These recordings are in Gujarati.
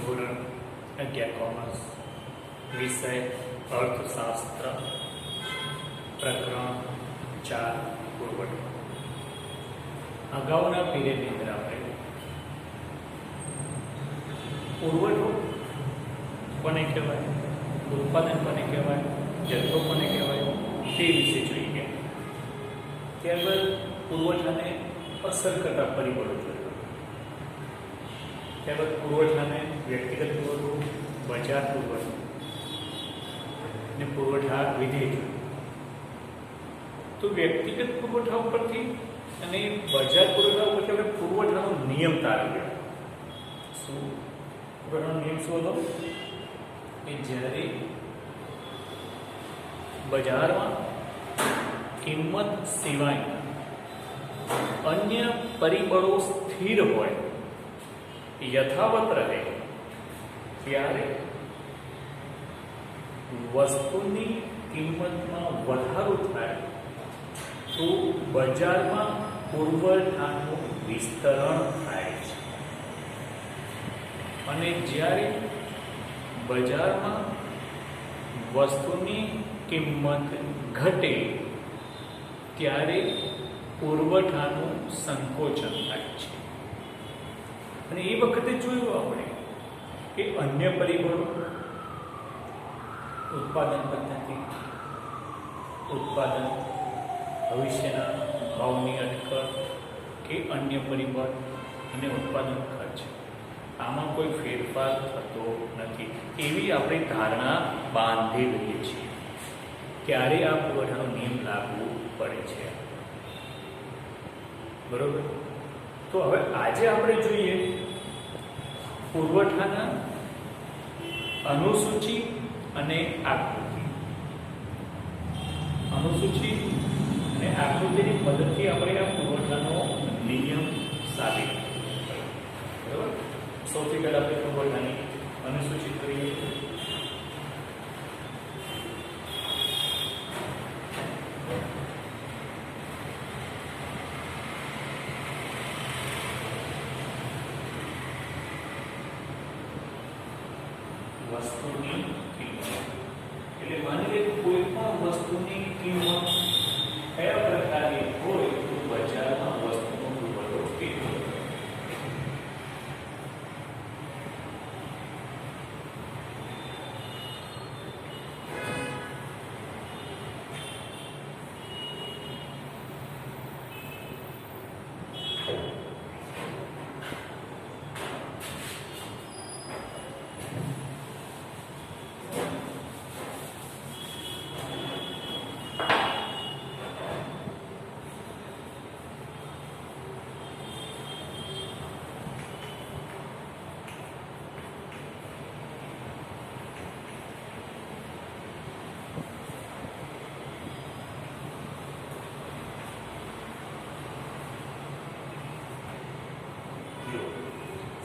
ધોરણ 11 કોમર્સ, વિષય અર્થશાસ્ત્ર, પ્રકરણ 4 પુરવઠો. અગાઉના પીરિયડની અંદર આપણે પુરવઠો કોને કહેવાય, ઉત્પાદન કોને કહેવાય, જથ્થો કોને કહેવાય તે વિશે જોઈ ગયા. ત્યારબાદ પુરવઠાને અસર કરતા પરિબળો જોયા. ત્યારબાદ પુરવઠાને વ્યક્તિગત પુરવઠો, બજાર પુરવઠો અને પુરવઠા વિધેય જોયું. તો વ્યક્તિગત પુરવઠા ઉપરથી અને બજાર પુરવઠા ઉપરથી આપણે પુરવઠાનો નિયમ તારવ્યો. શું પુરવઠાનો નિયમ શું હતો? કે જ્યારે બજારમાં કિંમત સિવાય અન્ય પરિબળો સ્થિર હોય, યથાવત રહે, ત્યારે વસ્તુની કિંમતમાં વધારો થાય તો બજારમાં પુરવઠાનું વિસ્તરણ થાય છે. અને જ્યારે બજારમાં વસ્તુની કિંમત ઘટે ત્યારે પુરવઠાનું સંકોચન થાય છે. અને એ વખતે જોયું આપણે કે અન્ય પરિબળો, ઉત્પાદન પદ્ધતિ, ઉત્પાદન, ભવિષ્યના ભાવની અટકળ કે અન્ય પરિબળ અને ઉત્પાદન ખર્ચ, આમાં કોઈ ફેરફાર થતો નથી એવી આપણે ધારણા બાંધી લઈએ છીએ. ત્યારે આ પુરવઠાનો નિયમ લાગુ પડે છે. બરોબર? તો હવે આજે આપણે જોઈએ પુરવઠાના અનુસૂચિ અને આકૃતિ. અનુસૂચિ અને આકૃતિની મદદથી આપણે આ પુરવઠાનો નિયમ સાબિત કરીએ. બરોબર? સૌથી પહેલા આપણે પુરવઠાની અનુસૂચિ કરીએ. વસ્તુની કિંમત એટલે માની લે કોઈ પણ વસ્તુની કિંમત કયા પ્રકારની હોય તો બજારમાં વસ્તુનો પુરવઠો કેટલો હોય.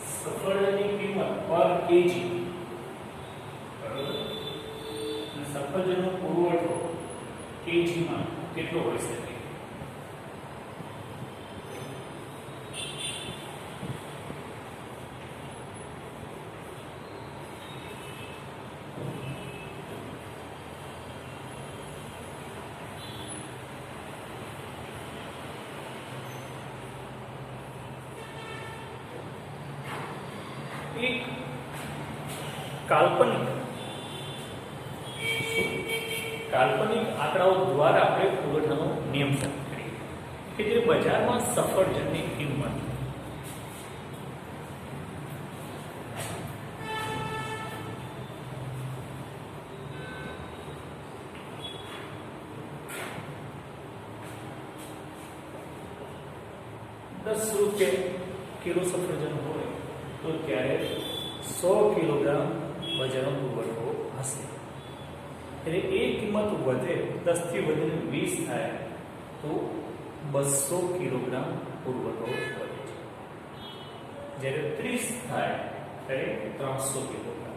સફરજનની કિંમત પર કેજી, બરાબર, અને સફરજનનો પુરવઠો કેજીમાં કેટલો હોઈ શકે? એક કાલ્પનિક આંકડાઓ દ્વારા આપણે પુરવઠાનો નિયમ સાબિત કરીએ કે જે બજારમાં સફરજનની કિંમત ₹10 કિલો સફરજન હોય તો ત્યારે 100 કિલોગ્રામ બજારનો પુરવઠો હશે. એટલે એ કિંમત વધે, 10 થી વધીને 20 થાય તો 200 કિલોગ્રામ પુરવઠો વધે છે. જ્યારે 30 થાય ત્યારે 300 કિલોગ્રામ,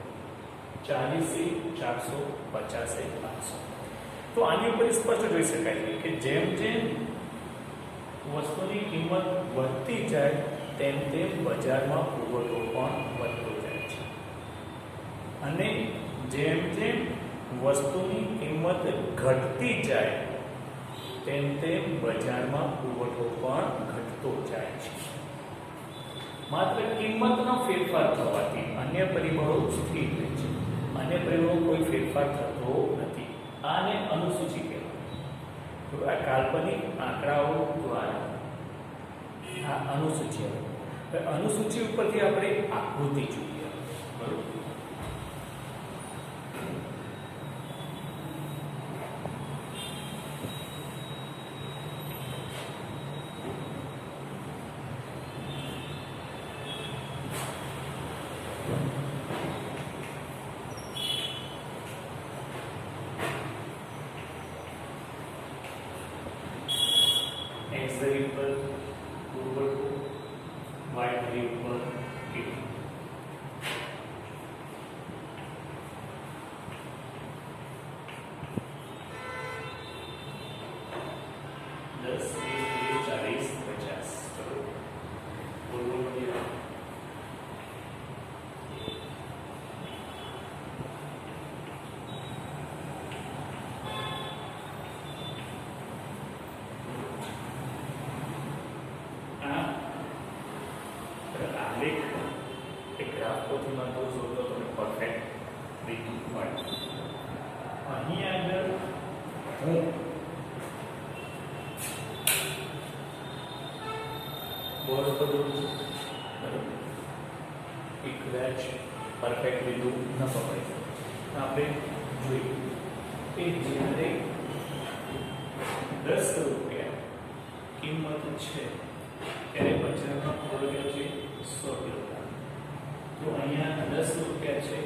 40 થી 400, 50 થી 500. તો આની ઉપર સ્પષ્ટ જોઈ શકાય કે જેમ જેમ વસ્તુની કિંમત વધતી જાય તેમ તેમ બજારમાં પુરવઠો પણ વધતો જાય છે. અને જેમ જેમ વસ્તુની કિંમત ઘટતી જાય તેમ તેમ બજારમાં પુરવઠો પણ ઘટતો જાય છે. માત્ર કિંમતનો ફેરફાર થવાથી અન્ય પરિબળો સ્થિર રહે છે. અન્ય પરિબળો કોઈ ફેરફાર થતો નથી. આને અનુસૂચિ કહેવાય. તો આ કાલ્પનિક આંકડાઓ દ્વારા આ અનુસૂચિ આવે. અનુસૂચિ ઉપરથી આપણે આકૃતિ જોઈએ. બરોબર. x ધરી ઉપર પુરવઠો, y ધરી ઉપર કિંમત. દસ, 20, 40, 50. પુરવઠો ગ્રાફોથી શોધો તો તમે પરફેક્ટ રીતે મળે. અહીં આગળ હું બોર્ડ પર દોરું છું. બરાબર. એક કદાચ પરફેક્ટ બિંદુ ન પકડી શકે. આપણે જોઈએ કે જ્યારે 10 રૂપિયા કિંમત છે ત્યારે બજારમાં પુરવઠો છે 100 કિલોગ્રામ. તો અહીંયા 10 રૂપિયા છે.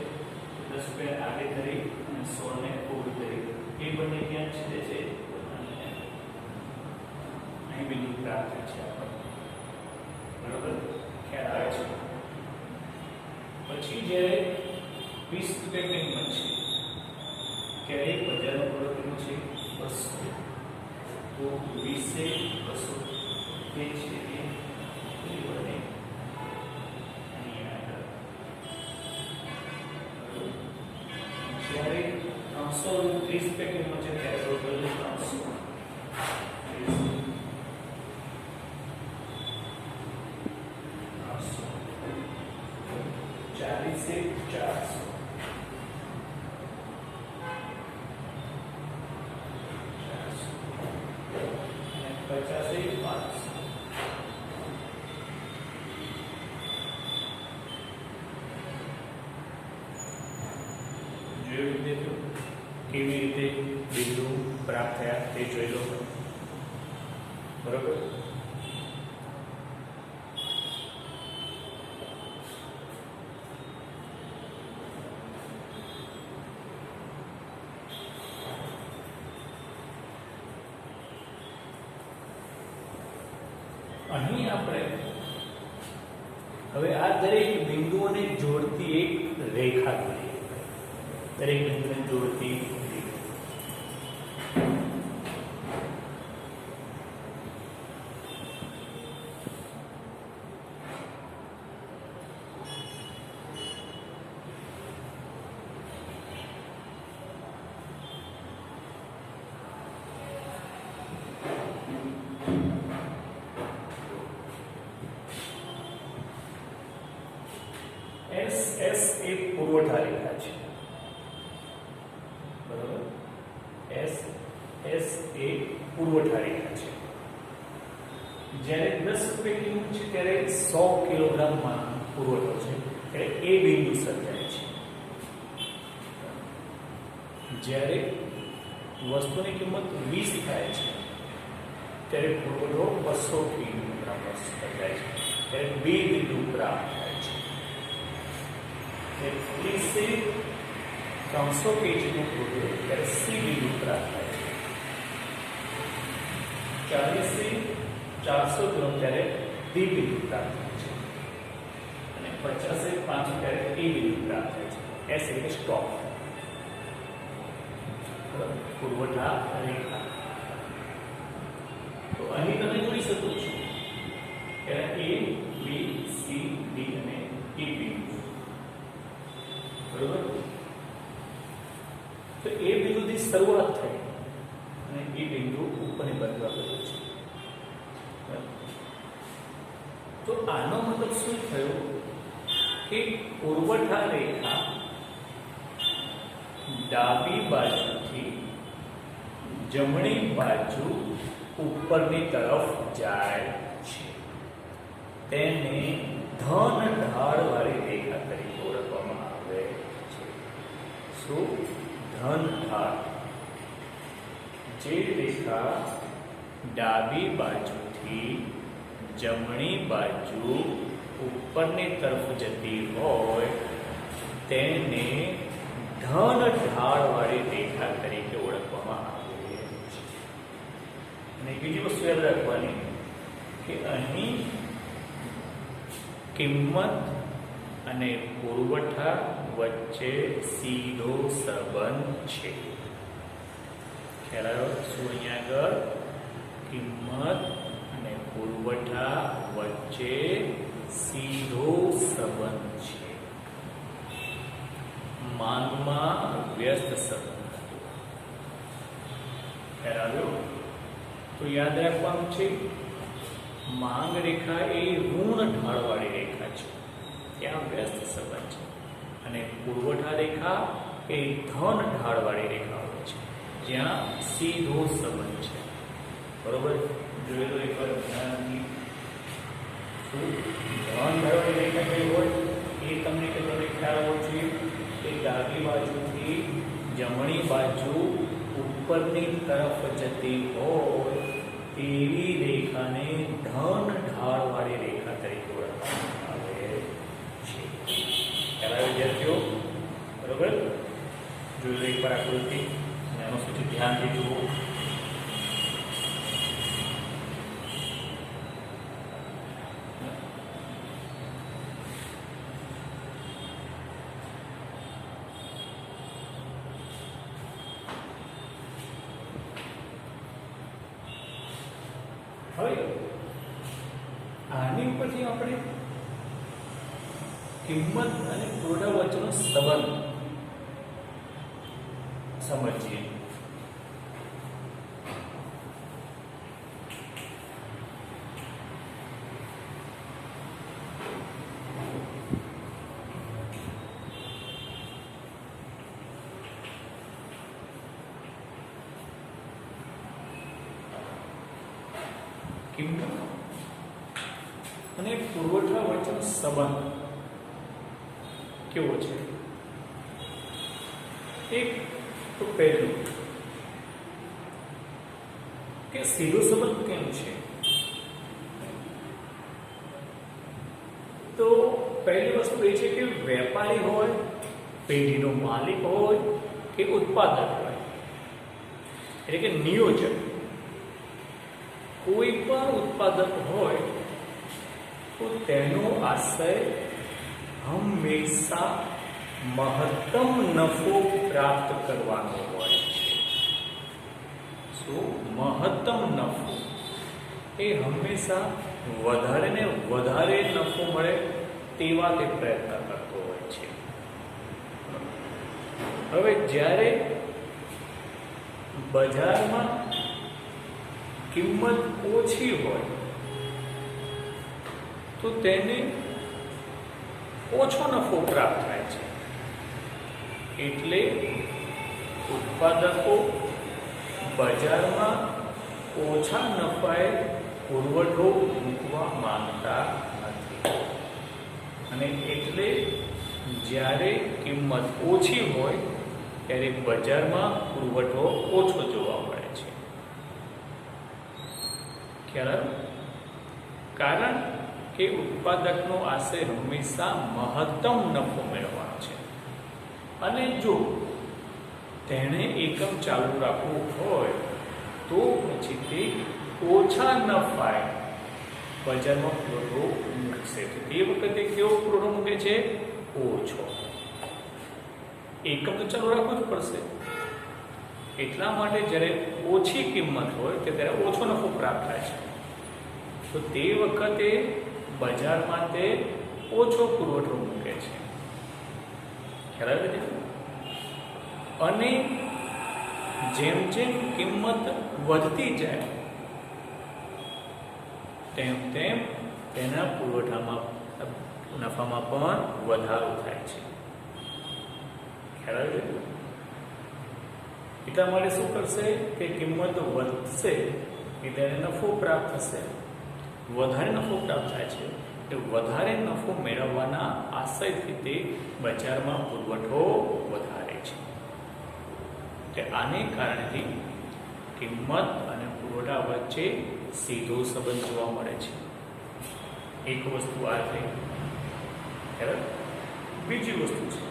10 રૂપિયા આગળ કરી અને 100 ને પૂરું કરી એ બંને ક્યાં છેદે છે અને અહીં બિંદુ પ્રાપ્ત છે આપણને. બરોબર. ખ્યાલ આવે છે. પછી જ્યારે 20 રૂપિયા કિંમત છે ત્યારે બજારનો પુરવઠો છે 200. તો 20 200 એ છે એ બંને જ્યારે 330 રૂપિયા કિંમત છે ત્યારે ટોટલ 300 કેવી રીતે બિંદુ પ્રાપ્ત થયા તે જોઈ લો. બરોબર. અહીં આપણે હવે આ દરેક બિંદુઓને જોડતી એક રેખા દોરીએ. દરેક બિંદુને જોડતી S એ પુરવઠા રેખા છે. બરોબર. S એ પુરવઠા રેખા છે. જ્યારે 10 રૂપિયા કિંમત છે ત્યારે 100 કિલોગ્રામમાં પુરવઠો છે એટલે એ બિંદુ સર્જાય છે. જ્યારે વસ્તુની કિંમત 20 થાય છે ત્યારે પુરવઠો 200 કિલોગ્રામ સર્જાય છે. ત્યારે બે બિંદુ પ્રાપ્ત થાય છે. 30 से 300 kg નો પુરવઠો ત્યારે C બિંદુ પ્રાપ્ત થાય છે. 40 से 400 ગ્રામ ત્યારે D બિંદુ પ્રાપ્ત થાય છે. અને 50 से 500 ત્યારે E બિંદુ પ્રાપ્ત થાય છે. S એટલે સ્ટોપ. પુરવઠા રેખા. તો અહીં તમે જોઈ શકો છો કે A, B, C, D અને E બિંદુ. બરોબર. તો એ બિંદુથી શરૂઆત થઈ અને એ બિંદુ ઉપરની બાજુ આવેલું છે. તો આનો મતલબ શું થયો કે પુરવઠા રેખા ડાબી બાજુથી જમણી બાજુ ઉપરની તરફ જાય છે. તેને ધન ઢાળવાળી રેખા તરીકે ઓળખવામાં આવે છે. શું? ધન ઢાળ. જે રેખા ડાબી બાજુથી જમણી બાજુ ઉપરની તરફ જતી હોય તેને ધન ઢાળવાળી રેખા તરીકે ઓળખવામાં આવે છે. અને બીજી વસ્તુ યાદ રાખવાની કે અહીં કિંમત અને પુરવઠા વચ્ચે સીધો સંબંધ છે. ખ્યાલ આવ્યો? શું અહીંયા આગળ કિંમત અને પુરવઠા વચ્ચે સીધો સંબંધ છે. માંગમાં વ્યસ્ત સંબંધ. ખ્યાલ આવ્યો? તો યાદ રાખવાનું છે માંગ રેખા એ ઋણ ઢાળવાળી રેખા છે, ત્યાં વ્યસ્ત સંબંધ છે. અને પુરવઠા રેખા એ ધન ઢાળવાળી રેખા હોય છે, જ્યાં સીધો સંબંધ છે. બરોબર? જોઈએ તો એકવાર ધ્યાનથી. શું ધન ઢાળવાળી રેખા કઈ હોય એ તમને ખ્યાલ હોવો જોઈએ કે ડાબી બાજુથી જમણી બાજુ ઉપરની તરફ જતી હોય તેવી રેખાને ધન ઢાળવાળી રેખા તરીકે ઓળખવામાં આવે છે. ખ્યાલ આવે વિદ્યાર્થીઓ? બરોબર? જોયું એકવાર આકૃતિ અને એનું સૂચિ ધ્યાનથી જુઓ. હવે આની ઉપરથી આપણે કિંમત અને પુરવઠા વચ્ચેનો સંબંધ સમજીએ. કિંમત અને પુરવઠા વચ્ચેનો સંબંધ કેવો છે? એક તો પહેલું કે સીધો સંબંધ કેમ છે? તો પહેલી વસ્તુ એ છે કે વેપારી હોય, પેઢીનો માલિક હોય કે ઉત્પાદક હોય, એટલે કે નિયોજક, કોઈ પણ ઉત્પાદક હોય તો તેનો આશય હંમેશા મહત્તમ નફો પ્રાપ્ત કરવાનો હોય છે. શું? મહત્તમ નફો એ હંમેશા વધારે ને વધારે નફો મળે તેવા તે પ્રયત્ન કરતો હોય છે. હવે જ્યારે બજારમાં કિંમત ઓછી હોય તો તેને ઓછો નફો પ્રાપ્ત થાય છે. એટલે ઉત્પાદકો બજારમાં ઓછા નફાએ પુરવઠો મૂકવા માંગતા નથી. અને એટલે જ્યારે કિંમત ઓછી હોય ત્યારે બજારમાં પુરવઠો ઓછો જોવા મળે છે. કારણ કે ઉત્પાદકનો આશય હંમેશા મહત્તમ નફો મેળવવાનો છે. અને જો તેણે એકમ ચાલુ રાખવું હોય તો પછી તે ઓછા નફાએ બજારમાં પુરવઠો મૂકશે. તો તે વખતે કેવો પુરવઠો મૂકે છે? ઓછો. એકમ તો ચાલુ રાખવું જ પડશે. એટલા માટે જ્યારે ઓછી કિંમત હોય ત્યારે ઓછો નફો પ્રાપ્ત થાય છે. તો તે વખતે બજારમાં તે ઓછો પુરવઠો મૂકે છે. ખ્યાલ આવે છે? અને જેમ જેમ કિંમત વધતી જાય તેમ તેમ તેના પુરવઠામાં નફામાં પણ વધારો થાય છે. ખ્યાલ આવ્યો? એટલા માટે શું કરશે કે કિંમત વધશે એટલે નફો પ્રાપ્ત થશે. વધારે નફો પ્રાપ્ત થાય છે એટલે વધારે નફો મેળવવાના આશયથી તે બજારમાં પુરવઠો વધારે છે. કે આને કારણેથી કિંમત અને પુરવઠા વચ્ચે સીધો સંબંધ જોવા મળે છે. એક વસ્તુ આ થઈ. બરાબર? બીજી વસ્તુ છે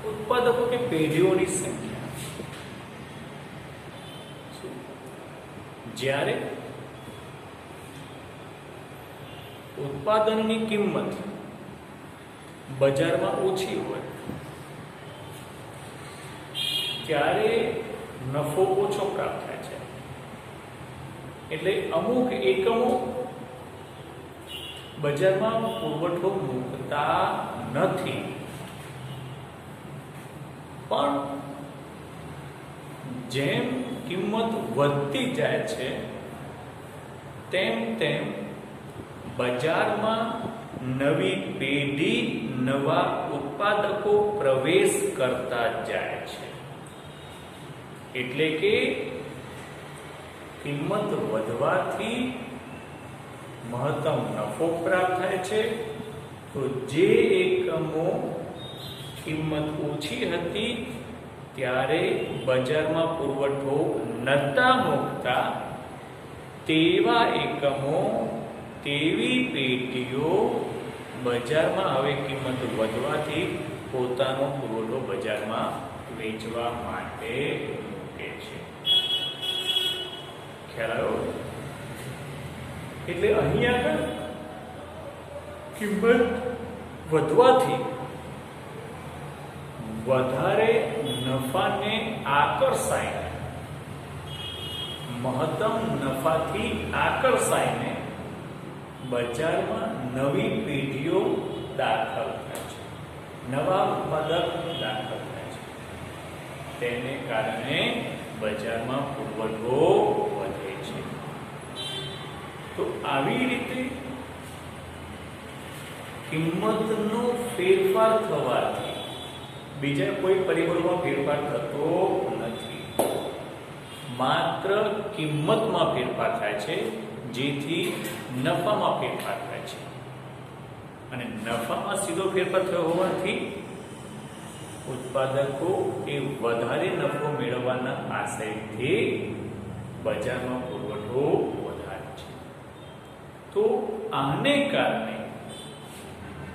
ઉત્પાદકો કે પેઢીઓની સંખ્યા. જ્યારે ઉત્પાદનની કિંમત બજારમાં ઓછી હોય ત્યારે નફો ઓછો પ્રાપ્ત થાય છે. એટલે અમુક એકમો બજારમાં પુરવઠો મૂકતા નથી, પણ જેમ કિંમત વધતી જાય છે તેમ તેમ બજારમાં નવી પેઢી નવા ઉત્પાદકો પ્રવેશ કરતા જાય છે. એટલે કે કિંમત વધવાથી મહત્તમ નફો પ્રાપ્ત થાય છે. તો જે એકમો કિંમત ઓછી હતી ત્યારે બજારમાં પુરવઠો નતા મૂકતા તેવા એકમો, તેવી પેઢીઓ બજારમાં હવે કિંમત વધવાથી પોતાનો પુરવઠો બજારમાં વેચવા માટે મૂકે છે. ખ્યાલ આવ્યો? એટલે અહીં આગળ કિંમત વધવાથી વધારે નફાને આકર્ષાય, મહત્તમ નફાથી આકર્ષાઈને બજારમાં નવી પેઢીઓ દાખલ થાય છે, નવા ઉત્પાદક દાખલ થાય છે. તેને કારણે બજારમાં પુરવઠો વધે છે. તો આવી રીતે કિંમતનો ફેરફાર થવાથી બીજા કોઈ પરિબળમાં ફેરફાર થતો નથી. માત્ર કિંમતમાં ફેરફાર થાય છે, જેથી નફામાં ફેરફાર થાય છે. અને નફામાં સીધો ફેરફાર થયો હોવાથી ઉત્પાદકો એ વધારે નફો મેળવવાના આશયથી બજારમાં પુરવઠો વધારે છે. તો આને કારણે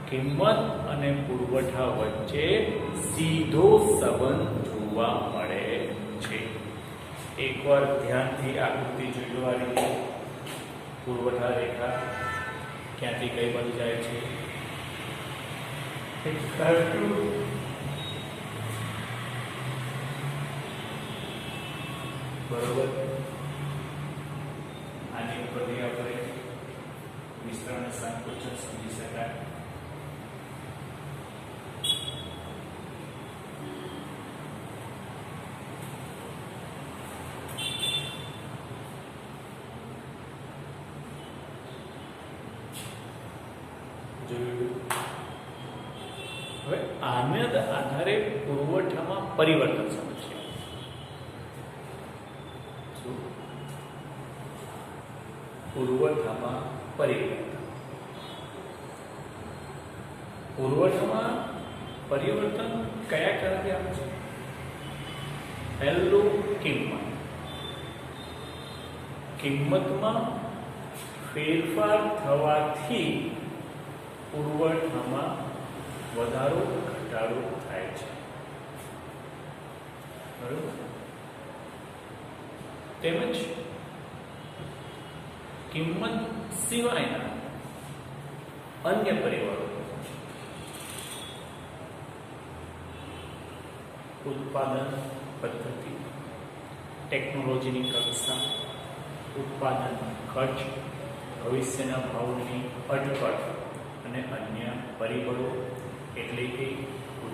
કિંમત અને પુરવઠા વચ્ચે સીધો સંબંધ જોવા મળે છે. એકવાર ધ્યાનથી આકૃતિ જોઈ લો. આ રીતે પુરવઠા રેખા ક્યાંથી કઈ બાજુ જાય છે? બરોબર. આની ઉપરથી આપણે વિસ્તરણ સંકોચન સમજી શકાય. હવે આના આધારે પુરવઠામાં પરિવર્તન સમજશે. પુરવઠામાં પરિવર્તન. પુરવઠામાં પરિવર્તન કયા કારણથી આવે છે? પહેલું કિંમત. કિંમતમાં ફેરફાર થવાથી પુરવઠામાં વધારો ઘટાડો થાય છે. બરોબર. તેમજ કિંમત સિવાયના અન્ય પરિબળો, ઉત્પાદન પદ્ધતિ, ટેકનોલોજીની કક્ષા, ઉત્પાદન ખર્ચ, ભવિષ્યના ભાવની અટકળ અને અન્ય પરિબળો એટલે કે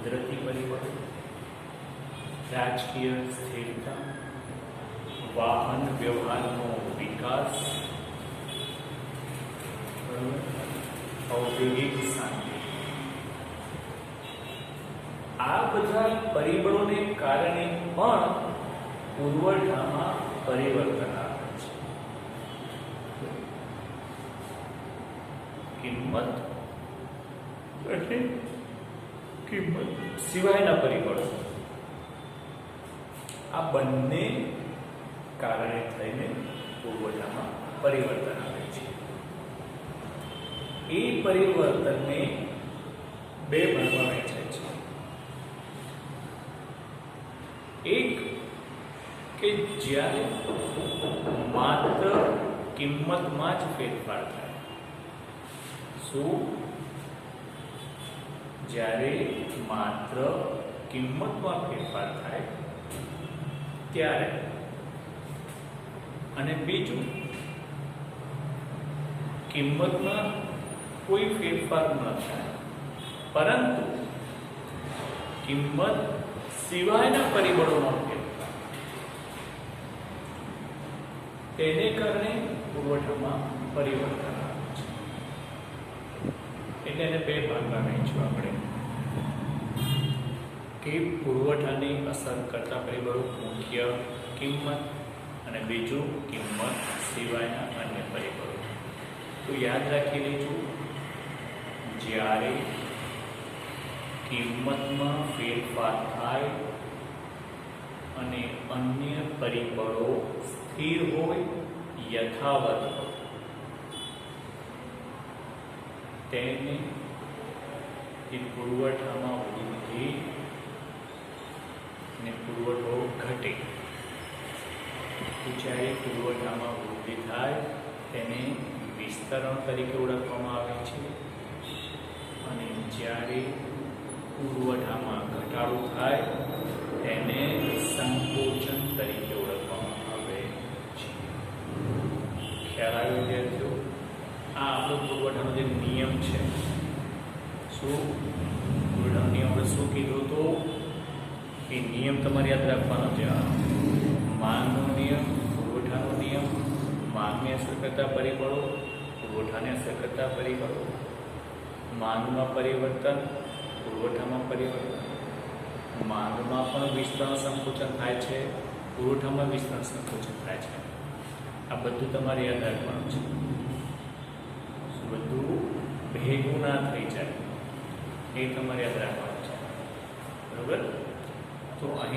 કુદરતી પરિબળો, રાજકીય સ્થિરતા, વાહન વ્યવહારનો વિકાસ, ઔદ્યોગિક શાંતિ. આ બધા પરિબળોને કારણે પણ પુરવઠામાં પરિવર્તન આવે છે. કિંમત એટલે કિંમત સિવાયના પરિબળો, આ બંને કારણે થઈને પુરવઠામાં પરિવર્તન આવે છે. એ પરિવર્તનને બે ભાગમાં વહેંચાય છે. એક કે જ્યારે માત્ર કિંમતમાં જ ફેરફાર થાય. શું? જ્યારે માત્ર કિંમતમાં ફેરફાર થાય ત્યારે. અને બીજું, કિંમતમાં કોઈ ફેરફાર ન થાય પરંતુ કિંમત સિવાયના પરિબળોમાં ફેરફાર, તેને કારણે પુરવઠામાં પરિવર્તન આવે છે. એટલે એને બે ભાગમાં વહેંચ્યું આપણે કે પુરવઠાની અસર કરતા પરિબળો, મુખ્ય કિંમત અને બીજું કિંમત સિવાયના અન્ય પરિબળો. તો યાદ રાખી લેજો, જ્યારે કિંમતમાં ફેરફાર થાય અને અન્ય પરિબળો સ્થિર હોય, યથાવત હોય, તેને પુરવઠામાં વૃદ્ધિ અને પુરવઠો ઘટે. જ્યારે પુરવઠામાં વૃદ્ધિ થાય તેને વિસ્તરણ તરીકે ઓળખવામાં આવે છે અને જ્યારે પુરવઠામાં ઘટાડો થાય તેને સંકોચન તરીકે ઓળખવામાં આવે છે. ખ્યાલ આવ્યો વિદ્યાર્થીઓ? આ આપણો પુરવઠાનો જે નિયમ છે. શું પુરવઠાનો નિયમ આપણે શું કીધું તો એ નિયમ તમારે યાદ રાખવાનો છે. માંગનો નિયમ, પુરવઠાનો નિયમ, માંગને અસર કરતા પરિબળો, પુરવઠાને અસર કરતા પરિબળો, માંગમાં પરિવર્તન, પુરવઠામાં પરિવર્તન. માંગમાં પણ વિસ્તરણ સંકોચન થાય છે, પુરવઠામાં વિસ્તરણ સંકોચન થાય છે. આ બધું તમારે યાદ રાખવાનું છે. બધું ભેગું ના થઈ જાય એ તમારે યાદ રાખવાનું છે. બરોબર? તો અહીં